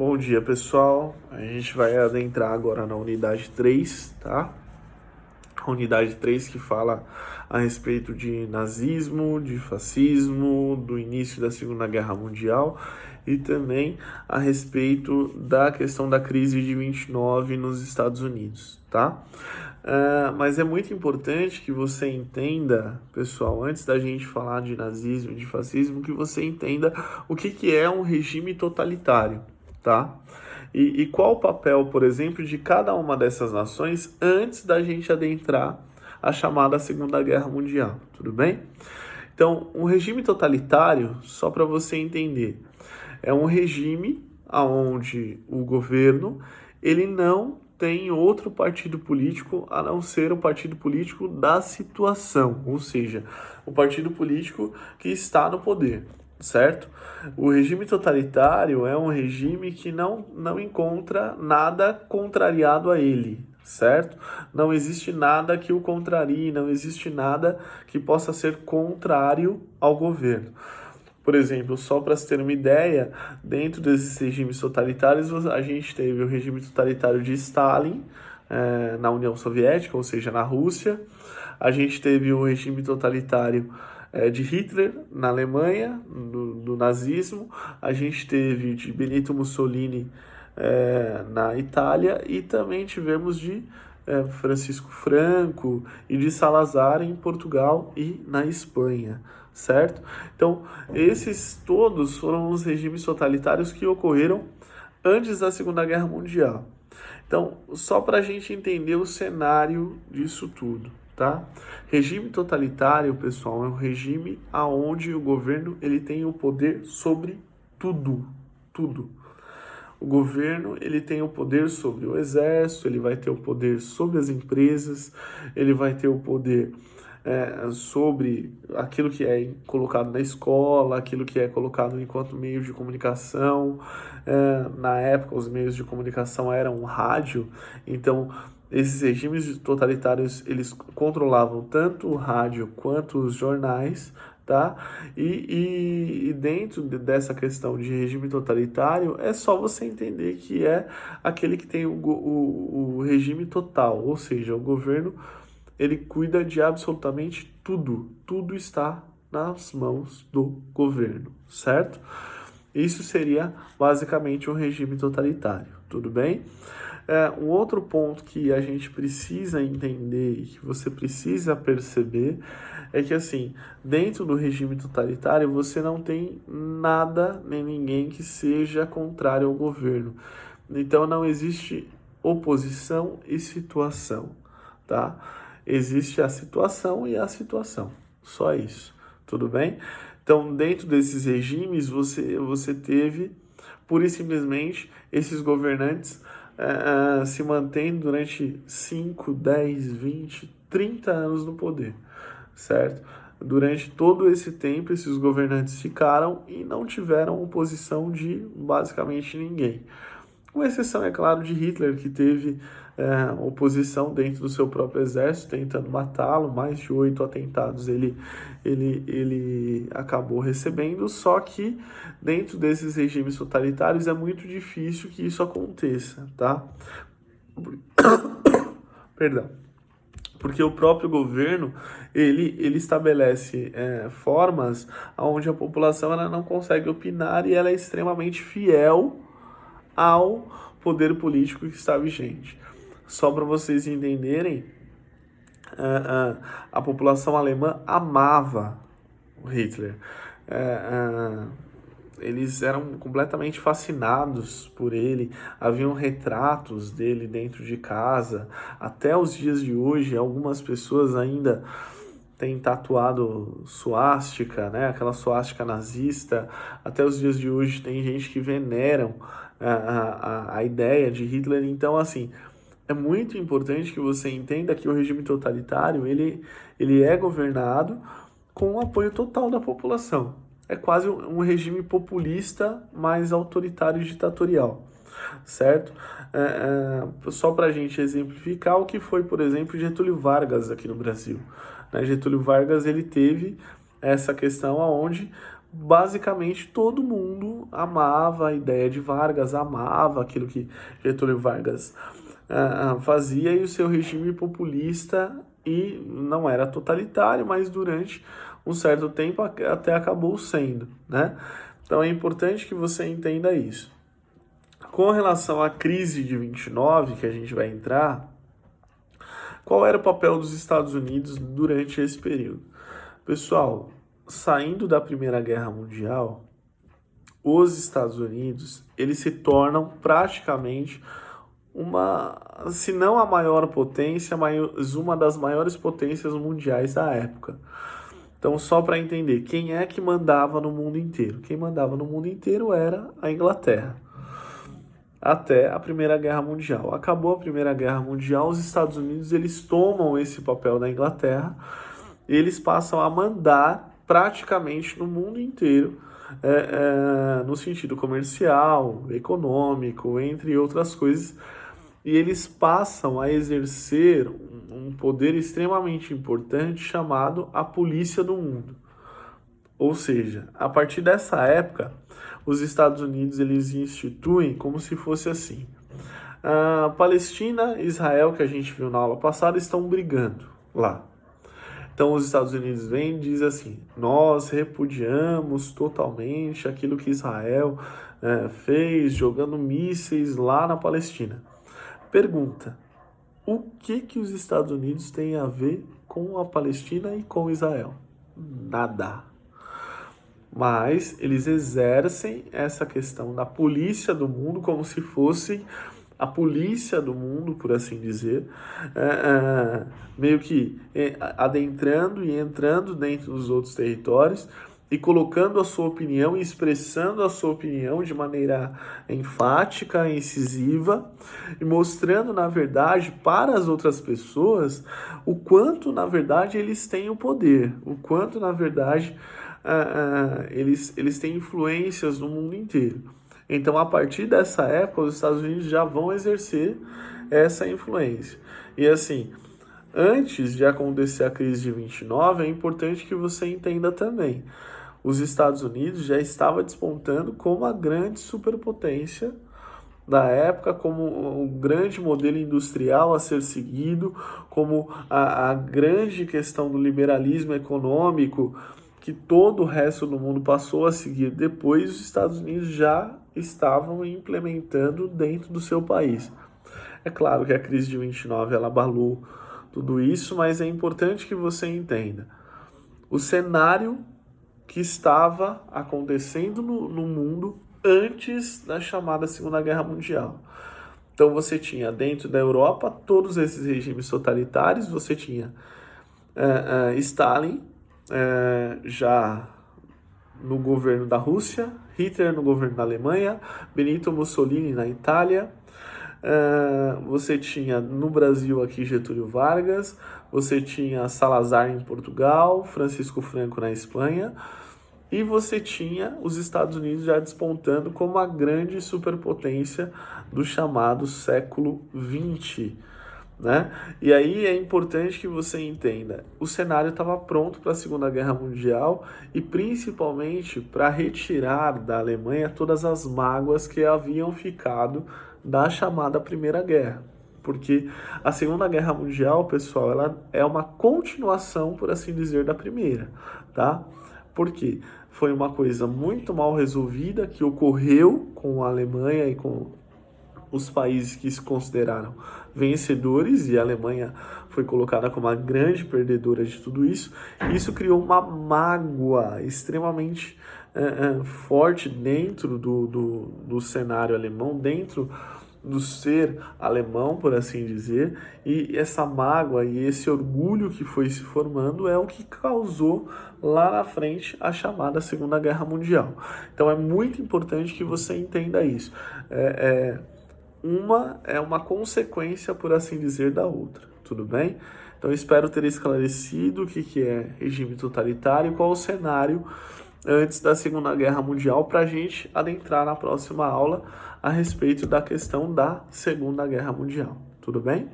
Bom dia, pessoal. A gente vai adentrar agora na unidade 3, tá? A unidade 3 que fala a respeito de nazismo, de fascismo, do início da Segunda Guerra Mundial e também a respeito da questão da crise de 29 nos Estados Unidos, tá? Mas é muito importante que você entenda, pessoal, antes da gente falar de nazismo, de fascismo, que você entenda o que é um regime totalitário, tá? E qual o papel, por exemplo, de cada uma dessas nações antes da gente adentrar a chamada Segunda Guerra Mundial, tudo bem? Então, um regime totalitário, só para você entender, é um regime onde o governo ele não tem outro partido político a não ser o partido político da situação, ou seja, o partido político que está no poder, certo? O regime totalitário é um regime que não encontra nada contrariado a ele, certo? Não existe nada que o contrarie, não existe nada que possa ser contrário ao governo. Por exemplo, só para se ter uma ideia, dentro desses regimes totalitários, a gente teve o regime totalitário de Stalin, na União Soviética, ou seja, na Rússia. A gente teve o regime totalitário de Hitler, na Alemanha, do nazismo. A gente teve de Benito Mussolini, na Itália. E também tivemos de Francisco Franco e de Salazar em Portugal e na Espanha, certo? Então, esses todos foram os regimes totalitários que ocorreram antes da Segunda Guerra Mundial. Então, só para a gente entender o cenário disso tudo, tá? Regime totalitário, pessoal, é um regime onde o governo ele tem o poder sobre tudo, tudo. O governo ele tem o poder sobre o exército, ele vai ter o poder sobre as empresas, ele vai ter o poder sobre aquilo que é colocado na escola, aquilo que é colocado enquanto meio de comunicação. Na época, os meios de comunicação eram rádio, então esses regimes totalitários eles controlavam tanto o rádio quanto os jornais, tá? E dentro dessa questão de regime totalitário, é só você entender que é aquele que tem o regime total, ou seja, o governo ele cuida de absolutamente tudo, tudo está nas mãos do governo, certo? Isso seria basicamente um regime totalitário, tudo bem? Um outro ponto que a gente precisa entender e que você precisa perceber é que, assim, dentro do regime totalitário você não tem nada nem ninguém que seja contrário ao governo. Então não existe oposição e situação, tá? Existe a situação e a situação, só isso, tudo bem? Então, dentro desses regimes, você teve, pura e simplesmente, esses governantes se mantendo durante 5, 10, 20, 30 anos no poder, certo? Durante todo esse tempo, esses governantes ficaram e não tiveram oposição de basicamente ninguém. Com exceção, é claro, de Hitler, que teve oposição dentro do seu próprio exército, tentando matá-lo. Mais de 8 atentados ele acabou recebendo, só que dentro desses regimes totalitários é muito difícil que isso aconteça, tá? Perdão. Porque o próprio governo, ele estabelece formas onde a população ela não consegue opinar e ela é extremamente fiel ao poder político que está vigente. Só para vocês entenderem, a população alemã amava o Hitler. Eles eram completamente fascinados por ele, haviam retratos dele dentro de casa. Até os dias de hoje, algumas pessoas ainda têm tatuado suástica, né? Aquela suástica nazista. Até os dias de hoje tem gente que veneram a ideia de Hitler. Então, assim, é muito importante que você entenda que o regime totalitário ele é governado com o apoio total da população. É quase um regime populista mais autoritário e ditatorial, certo? Só para a gente exemplificar o que foi, por exemplo, Getúlio Vargas aqui no Brasil. Getúlio Vargas ele teve essa questão onde basicamente todo mundo amava a ideia de Vargas, amava aquilo que Getúlio Vargas fazia, e o seu regime populista, e não era totalitário, mas durante um certo tempo até acabou sendo, né? Então é importante que você entenda isso. Com relação à crise de 29, que a gente vai entrar, qual era o papel dos Estados Unidos durante esse período? Pessoal, saindo da Primeira Guerra Mundial, os Estados Unidos, eles se tornam praticamente se não a maior potência, mas uma das maiores potências mundiais da época. Então, só para entender, quem é que mandava no mundo inteiro? Quem mandava no mundo inteiro era a Inglaterra, até a Primeira Guerra Mundial. Acabou a Primeira Guerra Mundial, os Estados Unidos eles tomam esse papel da Inglaterra, e eles passam a mandar praticamente no mundo inteiro, no sentido comercial, econômico, entre outras coisas, e eles passam a exercer um poder extremamente importante chamado a polícia do mundo. Ou seja, a partir dessa época, os Estados Unidos eles instituem como se fosse assim: a Palestina e Israel, que a gente viu na aula passada, estão brigando lá. Então os Estados Unidos vêm e dizem assim: nós repudiamos totalmente aquilo que Israel fez, jogando mísseis lá na Palestina. Pergunta: o que os Estados Unidos têm a ver com a Palestina e com Israel? Nada. Mas eles exercem essa questão da polícia do mundo como se fosse a polícia do mundo, por assim dizer, meio que adentrando e entrando dentro dos outros territórios e colocando a sua opinião e expressando a sua opinião de maneira enfática, incisiva, e mostrando, na verdade, para as outras pessoas o quanto, na verdade, eles têm o poder, o quanto, na verdade, eles têm influências no mundo inteiro. Então, a partir dessa época, os Estados Unidos já vão exercer essa influência. E assim, antes de acontecer a crise de 29, é importante que você entenda também: os Estados Unidos já estava despontando como a grande superpotência da época, como o grande modelo industrial a ser seguido, como a grande questão do liberalismo econômico que todo o resto do mundo passou a seguir depois, os Estados Unidos já estavam implementando dentro do seu país. É claro que a crise de 29 ela abalou tudo isso, mas é importante que você entenda o cenário que estava acontecendo no mundo antes da chamada Segunda Guerra Mundial. Então você tinha dentro da Europa todos esses regimes totalitários, você tinha Stalin já no governo da Rússia, Hitler no governo da Alemanha, Benito Mussolini na Itália, você tinha no Brasil aqui Getúlio Vargas, você tinha Salazar em Portugal, Francisco Franco na Espanha, e você tinha os Estados Unidos já despontando como a grande superpotência do chamado século XX, né? E aí é importante que você entenda: o cenário estava pronto para a Segunda Guerra Mundial e principalmente para retirar da Alemanha todas as mágoas que haviam ficado da chamada Primeira Guerra. Porque a Segunda Guerra Mundial, pessoal, ela é uma continuação, por assim dizer, da Primeira, tá? Porque foi uma coisa muito mal resolvida que ocorreu com a Alemanha e com os países que se consideraram vencedores, e a Alemanha foi colocada como a grande perdedora de tudo isso. Isso criou uma mágoa extremamente forte dentro do cenário alemão, dentro do ser alemão, por assim dizer, e essa mágoa e esse orgulho que foi se formando é o que causou lá na frente a chamada Segunda Guerra Mundial. Então é muito importante que você entenda isso. Uma é uma consequência, por assim dizer, da outra, tudo bem? Então espero ter esclarecido o que é regime totalitário e qual o cenário antes da Segunda Guerra Mundial, para a gente adentrar na próxima aula a respeito da questão da Segunda Guerra Mundial, tudo bem?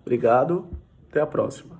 Obrigado, até a próxima.